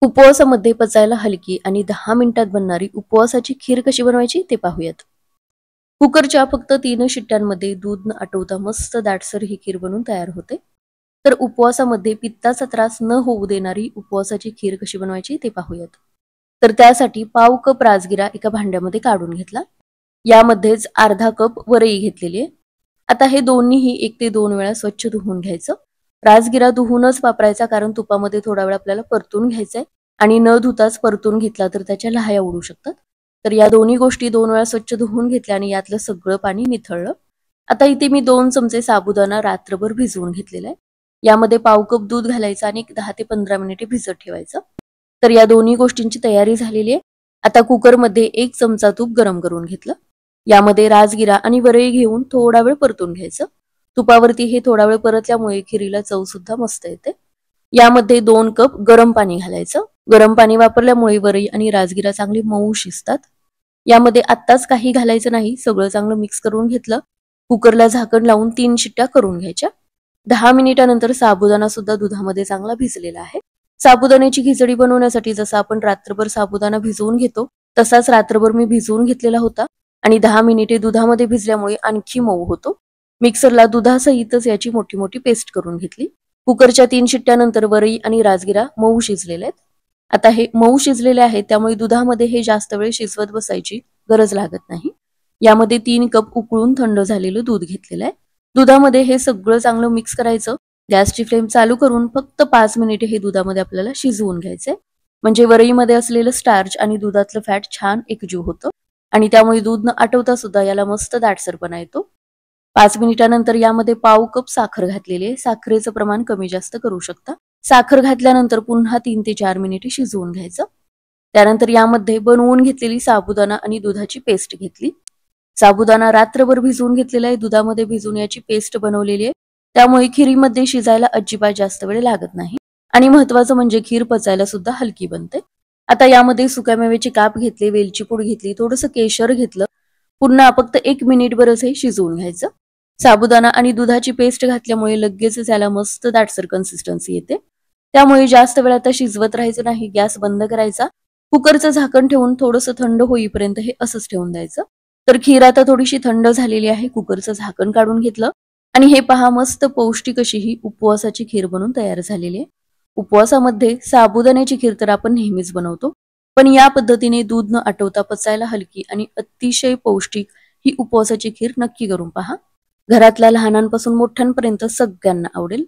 उपवासामध्ये पचायला हलकी आणि 10 मिनिटात बनणारी उपवासाची खीर कशी बनवायची ते पाहूयात. कुकरच्या फक्त 3 शिट्ट्यांमध्ये दूध न आटवता मस्त दाटसर ही खीर बनून तयार होते. तर उपवासामध्ये पित्ताचा त्रास न होऊ देणारी उपवासाची खीर कशी बनवायची ते पाहूयात. तर त्यासाठी पाव कप राजगिरा एका भांड्यामध्ये काढून घेतला. यामध्येच अर्धा कप वरई घेतलेली आहे. आता हे दोन्हीही 1 ते 2 वेळा स्वच्छ धुवून घ्यायचं. राजगिरा धुवूनच वापरायचा, कारण तुपामध्ये थोडा वेळ आपल्याला परतून घ्यायचंय आणि न धुताच परतून घेतला तर त्याच्या लाह्या उडू शकतात. तर या दोन्ही गोष्टी 2 वेळा स्वच्छ धुवून घेतल्या आणि यातलं सगळं पाणी निथळलं. आता इथे मी 2 चमचे साबुदाणा रात्रभर भिजवून घेतलेला आहे. यामध्ये पाव कप दूध घालायचं आणि 10 ते 15 मिनिटे भिजत ठेवायचं. तर या दोन्ही गोष्टींची तयारी झालेली आहे. आता कुकरमध्ये 1 चमचा तूप गरम करून घेतलं. यामध्ये राजगिरा आणि वरई घेऊन थोडा वेळ परतून घ्यायचं. तुपावरती हे थोडा वेळ परतल्यामुळे खिरीला चव सुद्धा मस्त येते. यामध्ये 2 कप गरम पाणी घालायचं. गरम पाणी वापरल्यामुळे वरई आणि राजगिरा चांगली मऊ शिजतात. यामध्ये आत्ताच काही घालायचं नाही, सगळं चांगलं मिक्स करून घेतलं. कुकरला झाकण लावून 3 शिट्ट्या करून घ्यायच्या. 10 मिनिटानंतर साबुदाणा सुद्धा दुधामध्ये चांगला भिजलेला आहे. साबुदाण्याची खिचडी बनवण्यासाठी जसं आपण रात्रभर साबुदाणा भिजवून घेतो तसाच रात्रभर मी भिजवून घेतलेला होता आणि 10 मिनिटे दुधामध्ये भिजल्यामुळे आणखी मऊ होतो. मिक्सरला दुधासहितच याची मोठी मोठी पेस्ट करून घेतली. कुकरच्या 3 शिट्ट्यानंतर वरई आणि राजगिरा मऊ शिजलेले आहेत. आता हे मऊ शिजलेले आहेत, त्यामुळे दुधामध्ये हे जास्त वेळ शिजवत बसायची गरज लागत नाही. यामध्ये 3 कप उकळून थंड झालेलं दूध घेतलेलं आहे. दुधामध्ये हे सगळं चांगलं मिक्स करायचं. गॅसची फ्लेम चालू करून फक्त 5 मिनिटे हे दुधामध्ये आपल्याला शिजवून घ्यायचंय. म्हणजे वरईमध्ये असलेलं स्टार्च आणि दुधातलं फॅट छान एकजीव होतं आणि त्यामुळे दूध न आटवता सुद्धा याला मस्त दाटसरपणा येतो. 5 मिनिटानंतर यामध्ये पाव कप साखर घातलेली आहे. साखरेचं प्रमाण कमी जास्त करू शकता. साखर घातल्यानंतर पुन्हा 3 ते 4 मिनिटे शिजवून घ्यायचं. त्यानंतर यामध्ये बनवून घेतलेली साबुदाणा आणि दुधाची पेस्ट घेतली. साबुदाणा रात्रभर भिजवून घेतलेला आहे. दुधामध्ये भिजवून याची पेस्ट बनवलेली आहे. त्यामुळे खिरीमध्ये शिजायला अजिबात जास्त वेळ लागत नाही आणि महत्वाचं म्हणजे खीर पचायला सुद्धा हलकी बनते. आता यामध्ये सुक्यामेव्याचे काप घेतले, वेलची पूड घेतली, थोडंसं केशर घेतलं. पुन्हा फक्त 1 मिनिटभरच हे शिजवून घ्यायचं. साबुदाणा आणि दुधाची पेस्ट घातल्यामुळे लगेचच याला मस्त दाटसर कन्सिस्टन्सी येते. त्यामुळे जास्त वेळ आता शिजवत राहायचं नाही. गॅस बंद करायचा. कुकरचं झाकण ठेवून थोडंसं थंड होईपर्यंत हे असंच ठेवून द्यायचं. तर खीर आता थोडीशी थंड झालेली आहे. कुकरचं झाकण काढून घेतलं आणि हे पहा, मस्त पौष्टिक अशी ही उपवासाची खीर बनून तयार झालेली आहे. उपवासामध्ये साबुदाण्याची खीर तर आपण नेहमीच बनवतो, पण या पद्धतीने दूध न आटवता पचायला हलकी आणि अतिशय पौष्टिक ही उपवासाची खीर नक्की करून पहा. घरातल्या लहानांपासून मोठ्यांपर्यंत सगळ्यांना आवडेल.